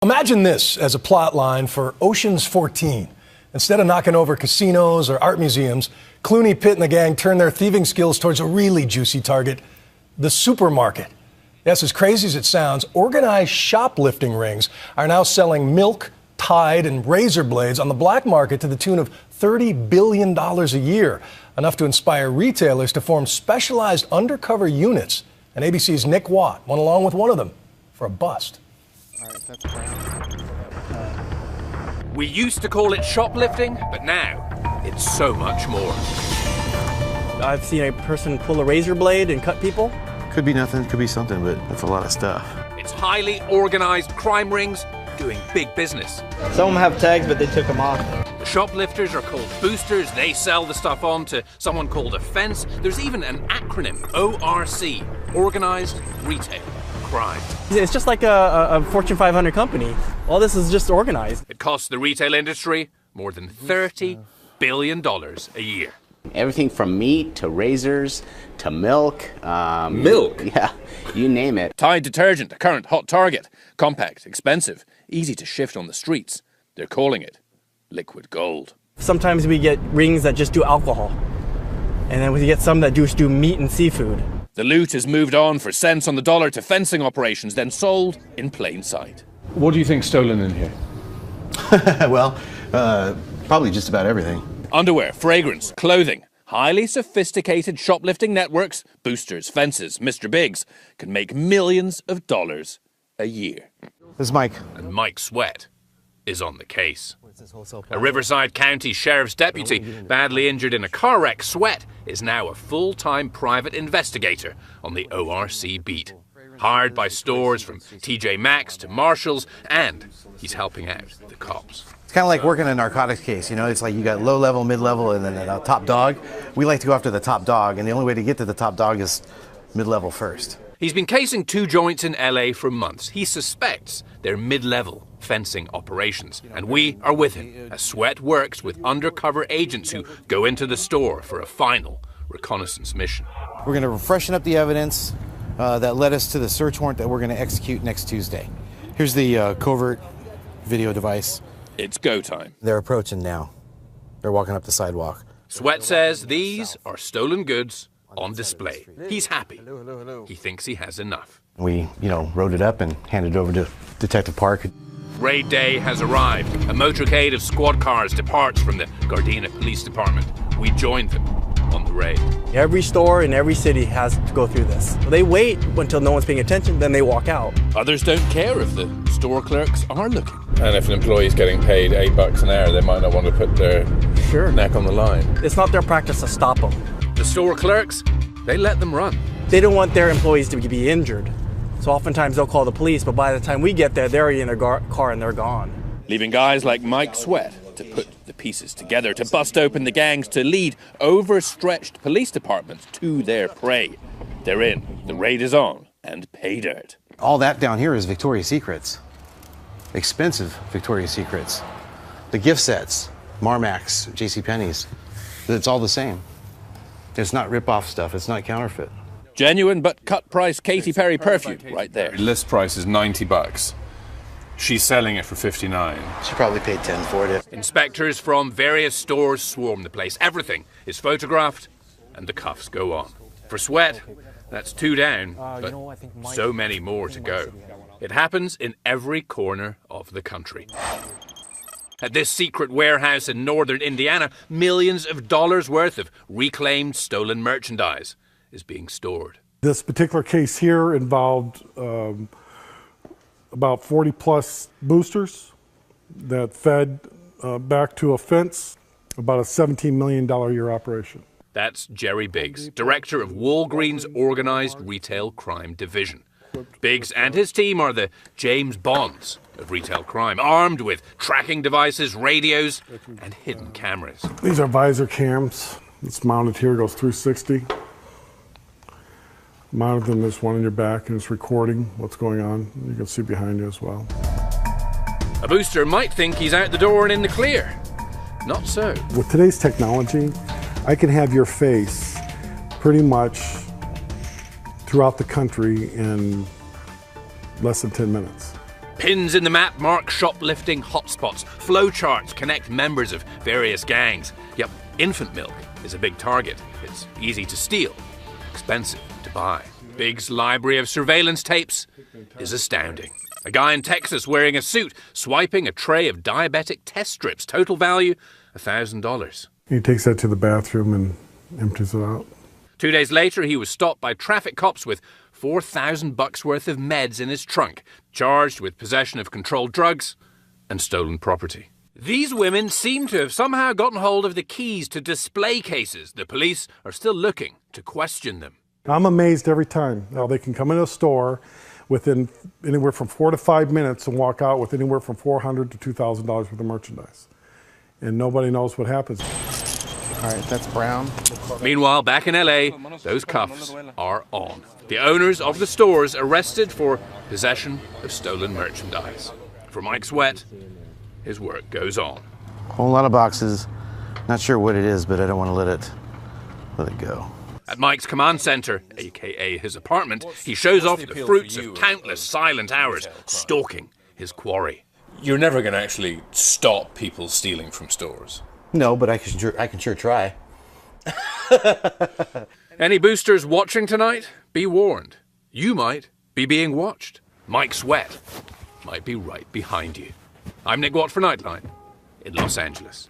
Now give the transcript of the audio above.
Imagine this as a plot line for Ocean's 14. Instead of knocking over casinos or art museums, Clooney, Pitt, and the gang turn their thieving skills towards a really juicy target, the supermarket. Yes, as crazy as it sounds, organized shoplifting rings are now selling milk, Tide, and razor blades on the black market to the tune of $30 billion a year, enough to inspire retailers to form specialized undercover units. And ABC's Nick Watt went along with one of them for a bust. All right, that's brown. We used to call it shoplifting, but now it's so much more. I've seen a person pull a razor blade and cut people. Could be nothing, could be something, but that's a lot of stuff. It's highly organized crime rings doing big business. Some of them have tags, but they took them off. The shoplifters are called boosters. They sell the stuff on to someone called a fence. There's even an acronym, ORC, Organized Retail Crime. It's just like a Fortune 500 company. All this is just organized. It costs the retail industry more than $30 billion a year. Everything from meat to razors to milk. Milk? Yeah, you name it. Tide detergent, a current hot target. Compact, expensive, easy to shift on the streets. They're calling it liquid gold. Sometimes we get rings that just do alcohol. And then we get some that just do meat and seafood. The loot has moved on for cents on the dollar to fencing operations, then sold in plain sight. What do you think's stolen in here? Well, probably just about everything. Underwear, fragrance, clothing. Highly sophisticated shoplifting networks, boosters, fences, Mr. Biggs, can make millions of dollars a year. This is Mike. And Mike Sweat is on the case. A Riverside County Sheriff's deputy, badly injured in a car wreck, Sweat is now a full-time private investigator on the ORC beat. Hired by stores from TJ Maxx to Marshalls, and he's helping out the cops. It's kind of like working a narcotics case, you know? It's like you got low level, mid level, and then a top dog. We like to go after the top dog, and the only way to get to the top dog is mid level first. He's been casing 2 joints in LA for months. He suspects they're mid-level fencing operations, and we are with him as Sweat works with undercover agents who go into the store for a final reconnaissance mission. We're going to freshen up the evidence that led us to the search warrant that we're going to execute next Tuesday. Here's the covert video device. It's go time. They're approaching now. They're walking up the sidewalk. Sweat says these are stolen goods on display. He's happy. He thinks he has enough. We, wrote it up and handed it over to Detective Park. Raid day has arrived. A motorcade of squad cars departs from the Gardena Police Department. We joined them on the raid. Every store in every city has to go through this. They wait until no one's paying attention, then they walk out. Others don't care if the store clerks are looking. And if an employee's getting paid $8 an hour, they might not want to put their neck on the line. It's not their practice to stop them. The store clerks, they let them run. They don't want their employees to be injured. So oftentimes they'll call the police, but by the time we get there, they're already in their car and they're gone. Leaving guys like Mike Sweat to put the pieces together, to bust open the gangs, to lead overstretched police departments to their prey. They're in, the raid is on, and pay dirt. All that down here is Victoria's Secrets. Expensive Victoria's Secrets. The gift sets, Marmax, JCPenney's, it's all the same. It's not rip-off stuff, it's not counterfeit. Genuine but cut-price Katy Perry perfume right there. List price is $90. She's selling it for $59. She probably paid $10 for it. Inspectors from various stores swarm the place. Everything is photographed and the cuffs go on. For Sweat, that's 2 down, but so many more to go. It happens in every corner of the country. At this secret warehouse in northern Indiana, millions of dollars worth of reclaimed stolen merchandise is being stored. This particular case here involved about 40 plus boosters that fed back to a fence, about a $17 million a year operation. That's Jerry Biggs, director of Walgreens' Organized Retail Crime Division. Biggs and his team are the James Bonds of retail crime, armed with tracking devices, radios, and hidden cameras. These are visor cams. It's mounted here, goes 360. Mounted them, there's one in your back, and it's recording what's going on. You can see behind you as well. A booster might think he's out the door and in the clear. Not so. With today's technology, I can have your face pretty much throughout the country in less than 10 minutes. Pins in the map mark shoplifting hotspots. Flowcharts connect members of various gangs. Yep, infant milk is a big target. It's easy to steal, expensive to buy. Big's library of surveillance tapes is astounding. A guy in Texas wearing a suit, swiping a tray of diabetic test strips. Total value, $1,000. He takes that to the bathroom and empties it out. 2 days later, he was stopped by traffic cops with $4,000 worth of meds in his trunk, charged with possession of controlled drugs and stolen property. These women seem to have somehow gotten hold of the keys to display cases. The police are still looking to question them. I'm amazed every time how they can come in a store within anywhere from 4 to 5 minutes and walk out with anywhere from $400 to $2,000 worth of merchandise. And nobody knows what happens. All right, that's brown. Meanwhile, back in LA, those cuffs are on. The owners of the stores arrested for possession of stolen merchandise. For Mike Sweat, his work goes on. Whole lot of boxes. Not sure what it is, but I don't want to let it go. At Mike's command center, aka his apartment, he shows off the fruits of countless silent hours stalking his quarry. You're never going to actually stop people stealing from stores. No, but I can sure try. Any boosters watching tonight? Be warned. You might be being watched. Mike Sweat might be right behind you. I'm Nick Watt for Nightline in Los Angeles.